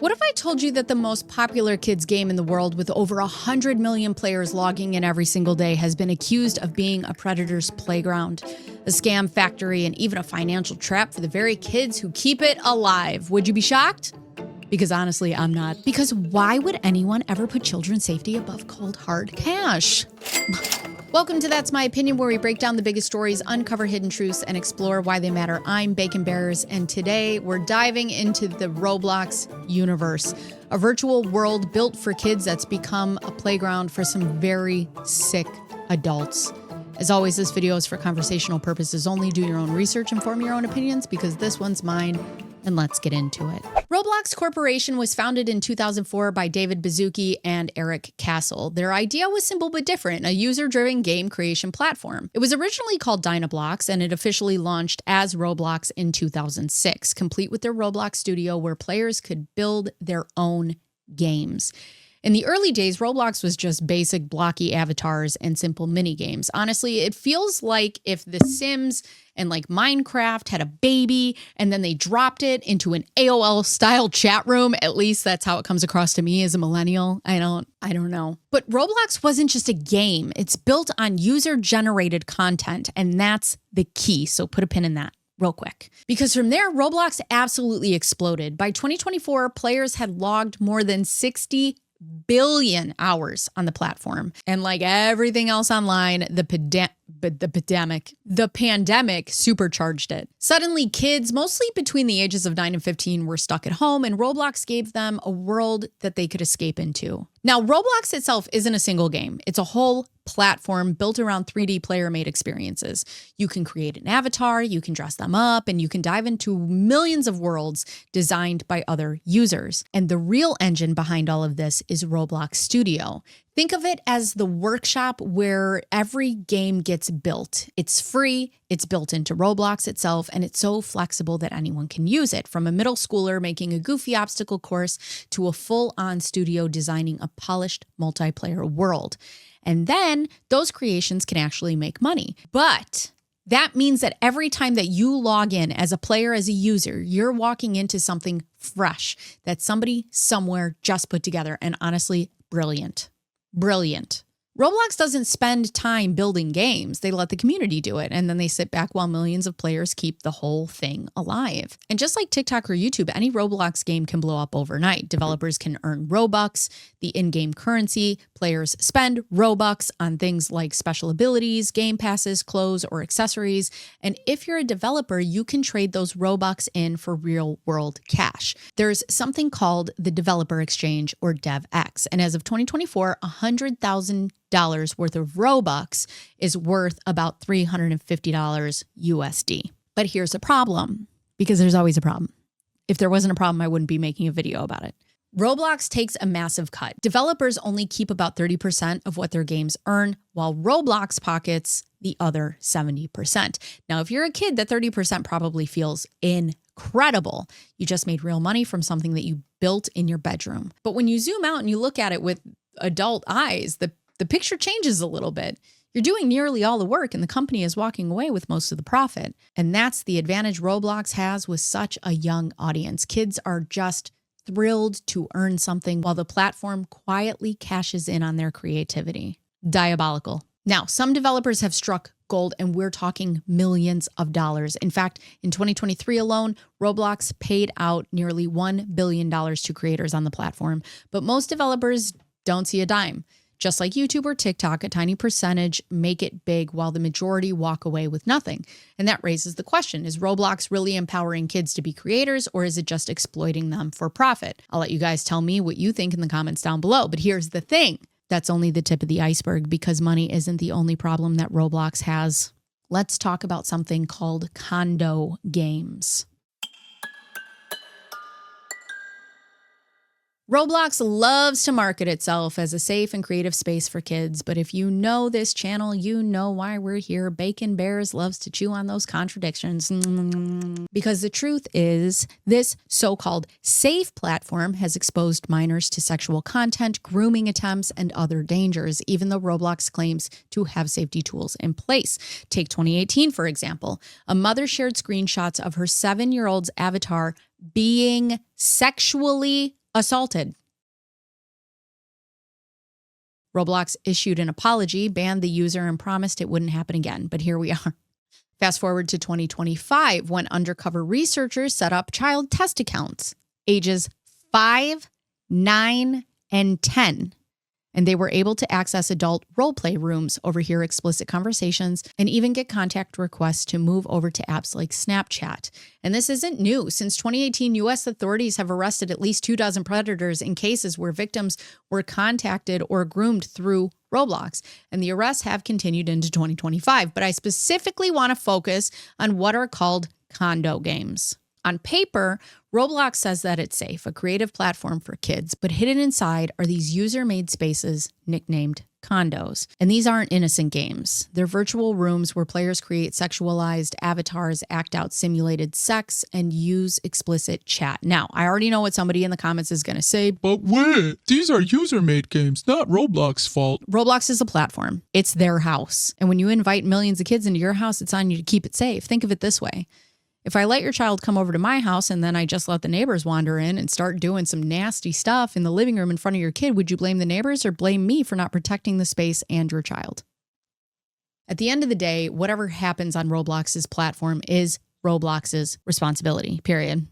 What if I told you that the most popular kids game in the world, with over 100 million players logging in every single day, has been accused of being a predator's playground, a scam factory, and even a financial trap for the very kids who keep it alive? Would you be shocked? Because honestly, I'm not. Because why would anyone ever put children's safety above cold, hard cash? Welcome to That's My Opinion, where we break down the biggest stories, uncover hidden truths, and explore why they matter. I'm Bacon Bears, and today we're diving into the Roblox universe, a virtual world built for kids that's become a playground for some very sick adults. As always, this video is for conversational purposes only. Do your own research and form your own opinions, because this one's mine. And let's get into it. Roblox Corporation was founded in 2004 by David Baszucki and Eric Castle. Their idea was simple but different, a user-driven game creation platform. It was originally called Dynablox, and it officially launched as Roblox in 2006, complete with their Roblox studio where players could build their own games. In the early days, Roblox was just basic blocky avatars and simple mini games. Honestly, it feels like if The Sims and like Minecraft had a baby and then they dropped it into an AOL style chat room. At least that's how it comes across to me as a millennial. I don't know. But Roblox wasn't just a game. It's built on user generated content, and that's the key. So put a pin in that real quick. Because from there, Roblox absolutely exploded. By 2024, players had logged more than 60 billion hours on the platform. And like everything else online, the pandemic supercharged it. Suddenly, kids, mostly between the ages of 9 and 15, were stuck at home, and Roblox gave them a world that they could escape into. Now, Roblox itself isn't a single game. It's a whole platform built around 3D player-made experiences. You can create an avatar, you can dress them up, and you can dive into millions of worlds designed by other users. And the real engine behind all of this is Roblox Studio. Think of it as the workshop where every game gets built. It's free, it's built into Roblox itself, and it's so flexible that anyone can use it, from a middle schooler making a goofy obstacle course to a full-on studio designing a polished multiplayer world. And then those creations can actually make money. But that means that every time that you log in as a player, as a user, you're walking into something fresh that somebody somewhere just put together. And honestly, brilliant. Brilliant. Roblox doesn't spend time building games. They let the community do it, and then they sit back while millions of players keep the whole thing alive. And just like TikTok or YouTube, any Roblox game can blow up overnight. Developers can earn Robux, the in-game currency. Players spend Robux on things like special abilities, game passes, clothes, or accessories. And if you're a developer, you can trade those Robux in for real-world cash. There's something called the Developer Exchange, or DevX. And as of 2024, $100,000 worth of Robux is worth about $350 USD. But here's a problem, because there's always a problem. If there wasn't a problem, I wouldn't be making a video about it. Roblox takes a massive cut. Developers only keep about 30% of what their games earn, while Roblox pockets the other 70%. Now, if you're a kid, that 30% probably feels incredible. You just made real money from something that you built in your bedroom. But when you zoom out and you look at it with adult eyes, the picture changes a little bit. You're doing nearly all the work, and the company is walking away with most of the profit. And that's the advantage Roblox has with such a young audience. Kids are just thrilled to earn something while the platform quietly cashes in on their creativity. Diabolical. Now, some developers have struck gold, and we're talking millions of dollars. In fact, in 2023 alone, Roblox paid out nearly $1 billion to creators on the platform. But most developers don't see a dime. Just like YouTube or TikTok, a tiny percentage make it big while the majority walk away with nothing. And that raises the question, is Roblox really empowering kids to be creators, or is it just exploiting them for profit? I'll let you guys tell me what you think in the comments down below. But here's the thing. That's only the tip of the iceberg, because money isn't the only problem that Roblox has. Let's talk about something called condo games. Roblox loves to market itself as a safe and creative space for kids, but if you know this channel, you know why we're here. Bacon Bears loves to chew on those contradictions. Because the truth is, this so-called safe platform has exposed minors to sexual content, grooming attempts, and other dangers, even though Roblox claims to have safety tools in place. Take 2018, for example. A mother shared screenshots of her 7-year-old's avatar being sexually assaulted. Roblox issued an apology, banned the user, and promised it wouldn't happen again. But here we are. Fast forward to 2025, when undercover researchers set up child test accounts, ages 5, 9, and 10. And they were able to access adult roleplay rooms, overhear explicit conversations, and even get contact requests to move over to apps like Snapchat. And this isn't new. Since 2018, U.S. authorities have arrested at least 24 predators in cases where victims were contacted or groomed through Roblox. And the arrests have continued into 2025. But I specifically want to focus on what are called condo games. On paper, Roblox says that it's safe, a creative platform for kids, but hidden inside are these user-made spaces nicknamed condos. And these aren't innocent games. They're virtual rooms where players create sexualized avatars, act out simulated sex, and use explicit chat. Now, I already know what somebody in the comments is going to say. But wait, these are user-made games, not Roblox's fault. Roblox is a platform. It's their house. And when you invite millions of kids into your house, it's on you to keep it safe. Think of it this way. If I let your child come over to my house and then I just let the neighbors wander in and start doing some nasty stuff in the living room in front of your kid, would you blame the neighbors or blame me for not protecting the space and your child? At the end of the day, whatever happens on Roblox's platform is Roblox's responsibility, period.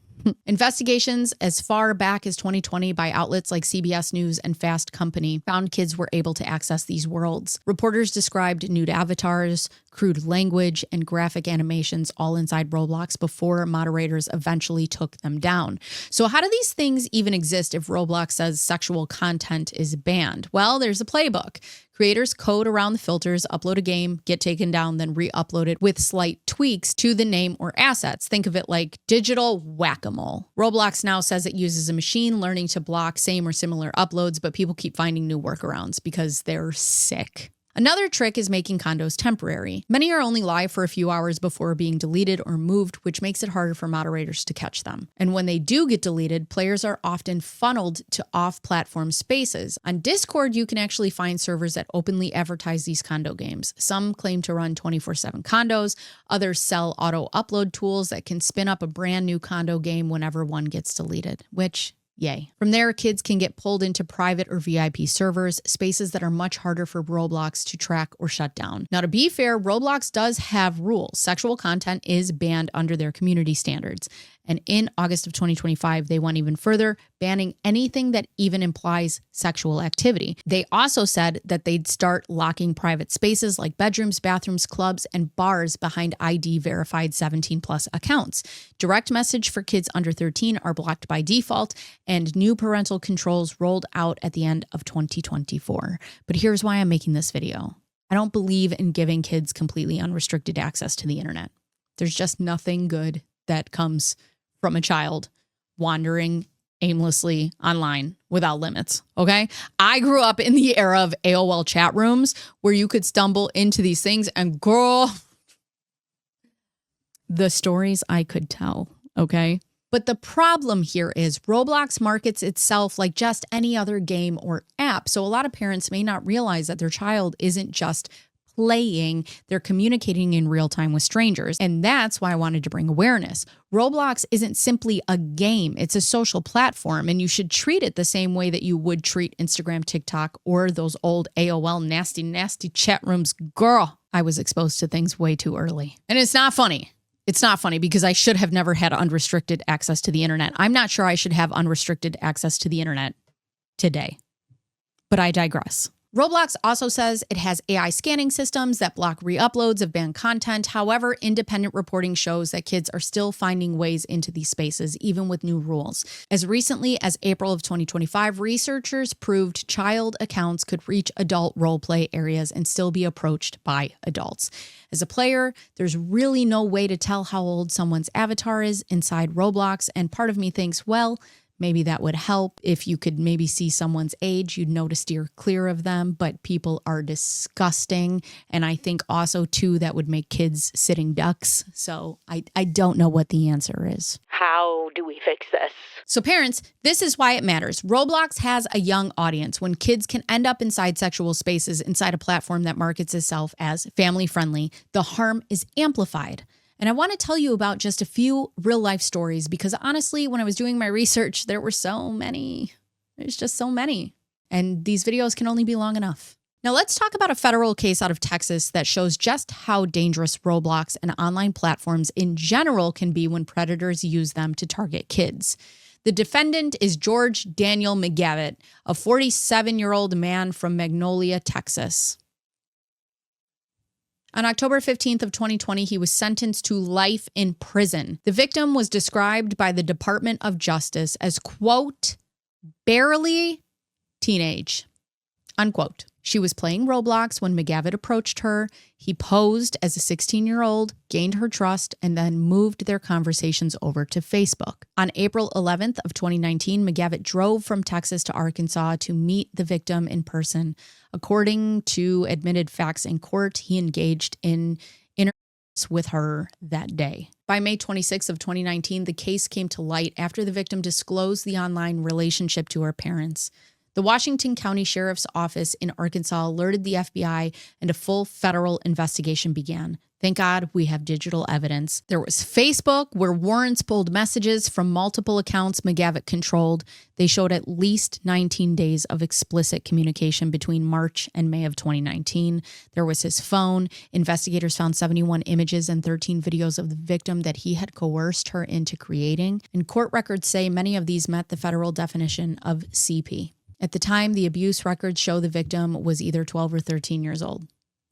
Investigations as far back as 2020 by outlets like CBS News and Fast Company found kids were able to access these worlds. Reporters described nude avatars, crude language, and graphic animations all inside Roblox before moderators eventually took them down. So how do these things even exist if Roblox says sexual content is banned? Well, there's a playbook. Creators code around the filters, upload a game, get taken down, then re-upload it with slight tweaks to the name or assets. Think of it like digital whack-a-mole. Roblox now says it uses a machine learning to block same or similar uploads, but people keep finding new workarounds because they're sick. Another trick is making condos temporary. Many are only live for a few hours before being deleted or moved, which makes it harder for moderators to catch them. And when they do get deleted, players are often funneled to off-platform spaces. On Discord, you can actually find servers that openly advertise these condo games. Some claim to run 24/7 condos. Others sell auto-upload tools that can spin up a brand new condo game whenever one gets deleted, which... yay. From there, kids can get pulled into private or VIP servers, spaces that are much harder for Roblox to track or shut down. Now, to be fair, Roblox does have rules. Sexual content is banned under their community standards. And in August of 2025, they went even further, banning anything that even implies sexual activity. They also said that they'd start locking private spaces like bedrooms, bathrooms, clubs, and bars behind ID-verified 17-plus accounts. Direct message for kids under 13 are blocked by default, and new parental controls rolled out at the end of 2024. But here's why I'm making this video. I don't believe in giving kids completely unrestricted access to the internet. There's just nothing good that comes from a child wandering aimlessly online without limits, okay? I grew up in the era of AOL chat rooms where you could stumble into these things and girl, the stories I could tell, okay? But the problem here is Roblox markets itself like just any other game or app. So a lot of parents may not realize that their child isn't just playing, they're communicating in real time with strangers. And that's why I wanted to bring awareness. Roblox isn't simply a game, it's a social platform, and you should treat it the same way that you would treat Instagram, TikTok, or those old AOL nasty chat rooms. Girl, I was exposed to things way too early. And it's not funny. It's not funny because I should have never had unrestricted access to the internet. I'm not sure I should have unrestricted access to the internet today, but I digress. Roblox also says it has AI scanning systems that block re-uploads of banned content. However, independent reporting shows that kids are still finding ways into these spaces, even with new rules. As recently as April of 2025, researchers proved child accounts could reach adult roleplay areas and still be approached by adults. As a player, there's really no way to tell how old someone's avatar is inside Roblox, and part of me thinks, well, maybe that would help if you could maybe see someone's age. You'd know to steer clear of them, but people are disgusting. And I think also, too, that would make kids sitting ducks. So I don't know what the answer is. How do we fix this? So parents, this is why it matters. Roblox has a young audience. When kids can end up inside sexual spaces inside a platform that markets itself as family-friendly, the harm is amplified. And I want to tell you about just a few real life stories because honestly, when I was doing my research, there were so many. There's just so many. And these videos can only be long enough. Now let's talk about a federal case out of Texas that shows just how dangerous Roblox and online platforms in general can be when predators use them to target kids. The defendant is George Daniel McGavitt, a 47-year-old man from Magnolia, Texas. On October 15th of 2020, he was sentenced to life in prison. The victim was described by the Department of Justice as, quote, barely teenage, unquote. She was playing Roblox when McGavitt approached her. He posed as a 16-year-old, gained her trust, and then moved their conversations over to Facebook. On April 11th of 2019, McGavitt drove from Texas to Arkansas to meet the victim in person. According to admitted facts in court, he engaged in intercourse with her that day. By May 26th of 2019, the case came to light after the victim disclosed the online relationship to her parents. The Washington County Sheriff's Office in Arkansas alerted the FBI and a full federal investigation began. Thank God we have digital evidence. There was Facebook, where warrants pulled messages from multiple accounts McGavitt controlled. They showed at least 19 days of explicit communication between March and May of 2019. There was his phone. Investigators found 71 images and 13 videos of the victim that he had coerced her into creating. And court records say many of these met the federal definition of CP. At the time, the abuse records show the victim was either 12 or 13 years old.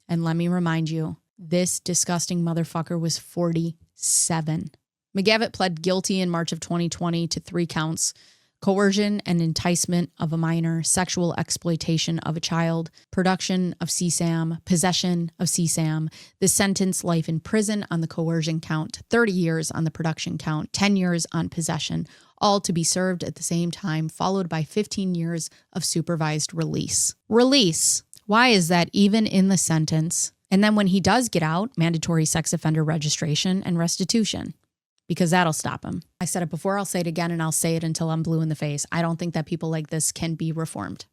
And let me remind you, this disgusting motherfucker was 47. McGavitt pled guilty in March of 2020 to 3 counts: coercion and enticement of a minor, sexual exploitation of a child, production of CSAM, possession of CSAM. The sentence: life in prison on the coercion count, 30 years on the production count, 10 years on possession, all to be served at the same time, followed by 15 years of supervised release. Release. Why is that even in the sentence? And then when he does get out, mandatory sex offender registration and restitution, because that'll stop him. I said it before, I'll say it again, and I'll say it until I'm blue in the face. I don't think that people like this can be reformed.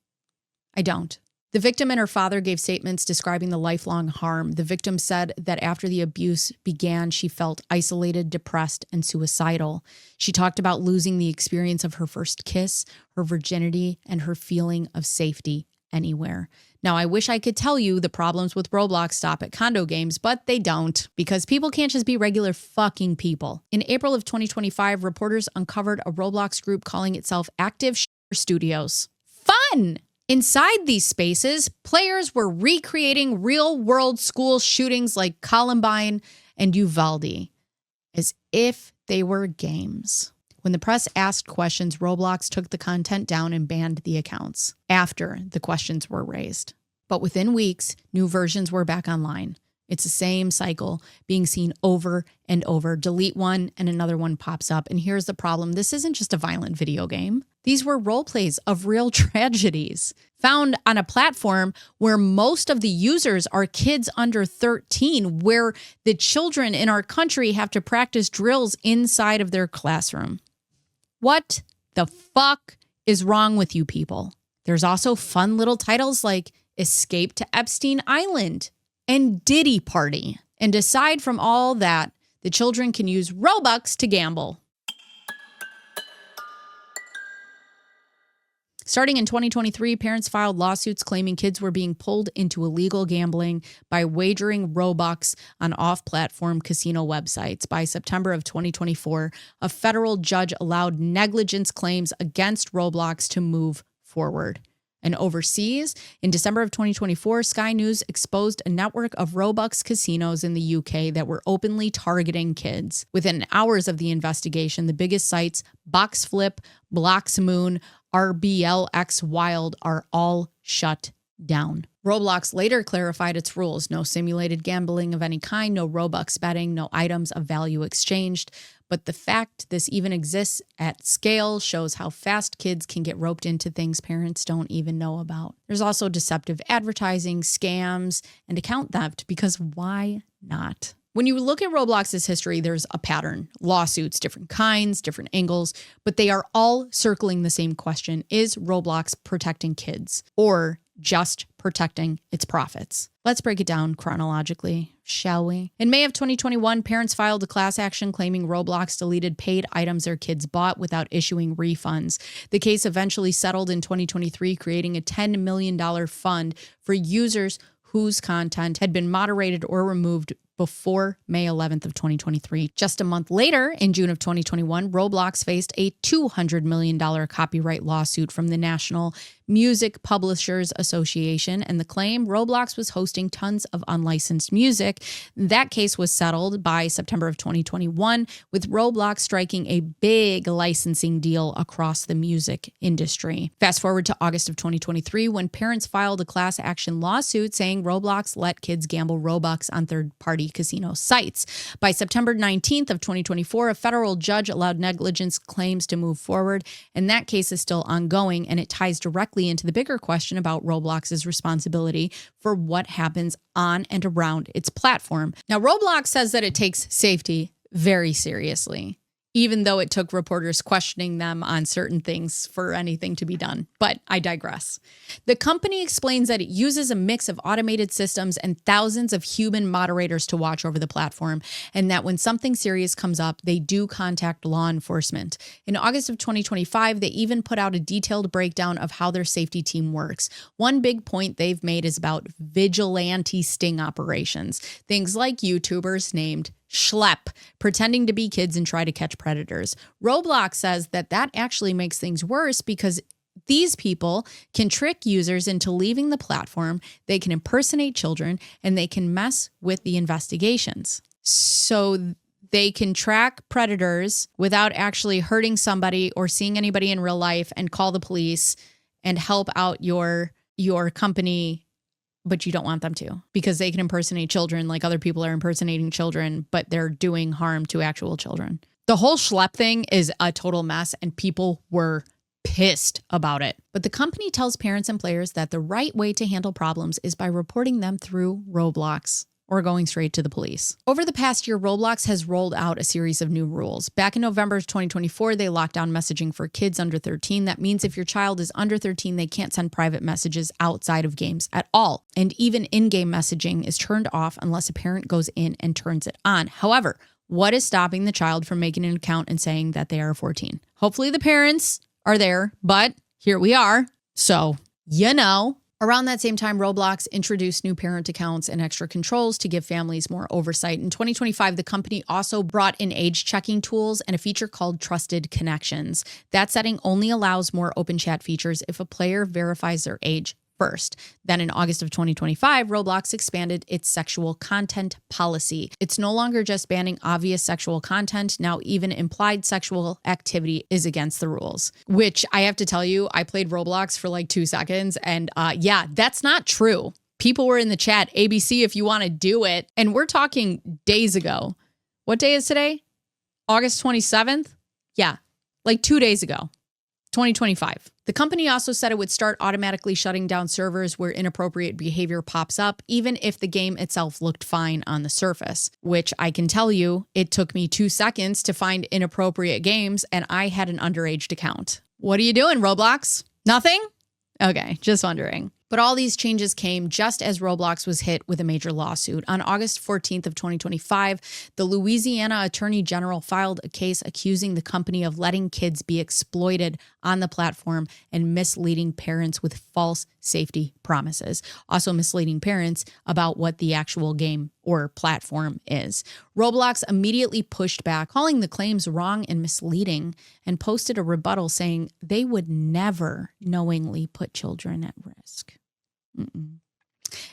I don't. The victim and her father gave statements describing the lifelong harm. The victim said that after the abuse began, she felt isolated, depressed, and suicidal. She talked about losing the experience of her first kiss, her virginity, and her feeling of safety anywhere. Now, I wish I could tell you the problems with Roblox stop at condo games, but they don't, because people can't just be regular fucking people. In April of 2025, reporters uncovered a Roblox group calling itself Active Studios. Fun! Inside these spaces, players were recreating real-world school shootings like Columbine and Uvalde, as if they were games. When the press asked questions, Roblox took the content down and banned the accounts after the questions were raised. But within weeks, new versions were back online. It's the same cycle being seen over and over. Delete one and another one pops up. And here's the problem. This isn't just a violent video game. These were role plays of real tragedies found on a platform where most of the users are kids under 13, where the children in our country have to practice drills inside of their classroom. What the fuck is wrong with you people? There's also fun little titles like Escape to Epstein Island and Diddy Party. And aside from all that, the children can use Robux to gamble. Starting in 2023, parents filed lawsuits claiming kids were being pulled into illegal gambling by wagering Robux on off-platform casino websites. By September of 2024, a federal judge allowed negligence claims against Roblox to move forward. And overseas, in December of 2024, Sky News exposed a network of Robux casinos in the UK that were openly targeting kids. Within hours of the investigation, the biggest sites, Bloxflip, Bloxmoon, RBLXWild, are all shut down. Roblox later clarified its rules: no simulated gambling of any kind, no Robux betting, no items of value exchanged. But the fact this even exists at scale shows how fast kids can get roped into things parents don't even know about. There's also deceptive advertising, scams, and account theft, because why not? When you look at Roblox's history, there's a pattern. Lawsuits, different kinds, different angles, but they are all circling the same question: is Roblox protecting kids? Or just protecting its profits. Let's break it down chronologically, shall we? In May of 2021, parents filed a class action claiming Roblox deleted paid items their kids bought without issuing refunds. The case eventually settled in 2023, creating a $10 million fund for users whose content had been moderated or removed before May 11th of 2023. Just a month later, in June of 2021, Roblox faced a $200 million copyright lawsuit from the National Music Publishers Association, and the claim Roblox was hosting tons of unlicensed music. That case was settled by September of 2021, with Roblox striking a big licensing deal across the music industry. Fast forward to August of 2023, when parents filed a class action lawsuit saying Roblox let kids gamble Robux on third-party casino sites. By September 19th of 2024, a federal judge allowed negligence claims to move forward, and that case is still ongoing, and it ties directly into the bigger question about Roblox's responsibility for what happens on and around its platform. Now, Roblox says that it takes safety very seriously, even though it took reporters questioning them on certain things for anything to be done. But I digress. The company explains that it uses a mix of automated systems and thousands of human moderators to watch over the platform, and that when something serious comes up, they do contact law enforcement. In August of 2025, they even put out a detailed breakdown of how their safety team works. One big point they've made is about vigilante sting operations, things like YouTubers named Schlep, pretending to be kids and try to catch predators. Roblox says that that actually makes things worse because these people can trick users into leaving the platform, they can impersonate children, and they can mess with the investigations. So they can track predators without actually hurting somebody or seeing anybody in real life and call the police and help out your company, but you don't want them to, because they can impersonate children like other people are impersonating children, but they're doing harm to actual children. The whole Schlep thing is a total mess, and people were pissed about it. But the company tells parents and players that the right way to handle problems is by reporting them through Roblox or going straight to the police. Over the past year, Roblox has rolled out a series of new rules. Back in November of 2024, they locked down messaging for kids under 13. That means if your child is under 13, they can't send private messages outside of games at all. And even in-game messaging is turned off unless a parent goes in and turns it on. However, what is stopping the child from making an account and saying that they are 14? Hopefully the parents are there, but here we are. So, you know. Around that same time, Roblox introduced new parent accounts and extra controls to give families more oversight. In 2025, the company also brought in age checking tools and a feature called Trusted Connections. That setting only allows more open chat features if a player verifies their age first. Then in August of 2025, Roblox expanded its sexual content policy. It's no longer just banning obvious sexual content. Now even implied sexual activity is against the rules, which I have to tell you, I played Roblox for like 2 seconds and yeah, that's not true. People were in the chat, ABC if you want to do it. And we're talking days ago. What day is today? August 27th? Yeah, like 2 days ago, 2025. The company also said it would start automatically shutting down servers where inappropriate behavior pops up, even if the game itself looked fine on the surface, which I can tell you, it took me 2 seconds to find inappropriate games and I had an underage account. What are you doing, Roblox? Nothing? Okay, just wondering. But all these changes came just as Roblox was hit with a major lawsuit. On August 14th of 2025, the Louisiana Attorney General filed a case accusing the company of letting kids be exploited on the platform and misleading parents with false safety promises. Also misleading parents about what the actual game or platform is. Roblox immediately pushed back, calling the claims wrong and misleading, and posted a rebuttal saying they would never knowingly put children at risk.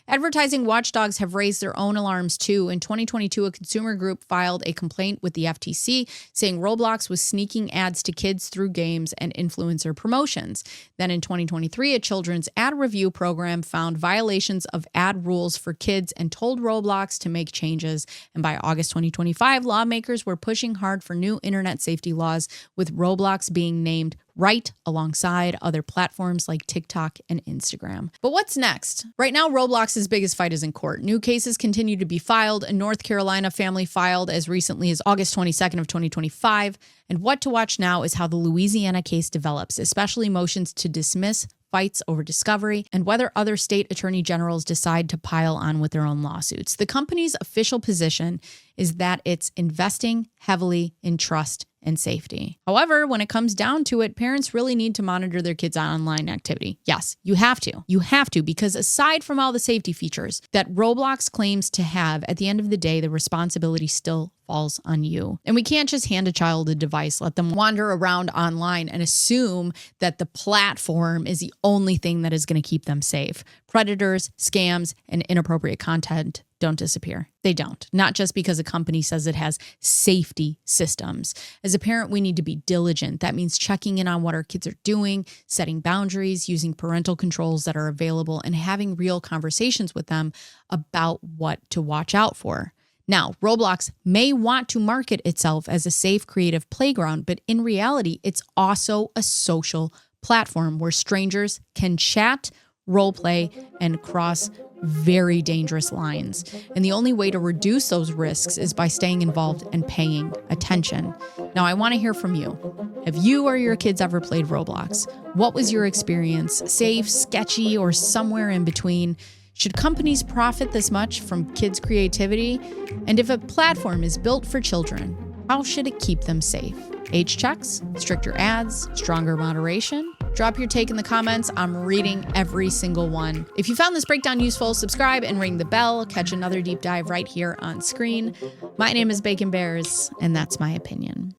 Advertising watchdogs have raised their own alarms too. In 2022, a consumer group filed a complaint with the FTC saying Roblox was sneaking ads to kids through games and influencer promotions. Then in 2023, a children's ad review program found violations of ad rules for kids and told Roblox to make changes. And by August 2025, lawmakers were pushing hard for new internet safety laws, with Roblox being named right alongside other platforms like TikTok and Instagram. But what's next? Right now, Roblox's biggest fight is in court. New cases continue to be filed. A North Carolina family filed as recently as August 22nd of 2025. And what to watch now is how the Louisiana case develops, especially motions to dismiss fights over discovery, and whether other state attorney generals decide to pile on with their own lawsuits. The company's official position is that it's investing heavily in trust and safety. However, when it comes down to it, parents really need to monitor their kids' online activity. Yes, you have to. You have to, because aside from all the safety features that Roblox claims to have, at the end of the day, the responsibility still falls on you. And we can't just hand a child a device, let them wander around online and assume that the platform is the only thing that is going to keep them safe. Predators, scams, and inappropriate content don't disappear. They don't. Not just because a company says it has safety systems. As a parent, we need to be diligent. That means checking in on what our kids are doing, setting boundaries, using parental controls that are available, and having real conversations with them about what to watch out for. Now, Roblox may want to market itself as a safe, creative playground, but in reality, it's also a social platform where strangers can chat, roleplay, and cross very dangerous lines. And the only way to reduce those risks is by staying involved and paying attention. Now, I want to hear from you. Have you or your kids ever played Roblox? What was your experience? Safe, sketchy, or somewhere in between? Should companies profit this much from kids' creativity? And if a platform is built for children, how should it keep them safe? Age checks, stricter ads, stronger moderation? Drop your take in the comments. I'm reading every single one. If you found this breakdown useful, subscribe and ring the bell. Catch another deep dive right here on screen. My name is Bacon Bears, and that's my opinion.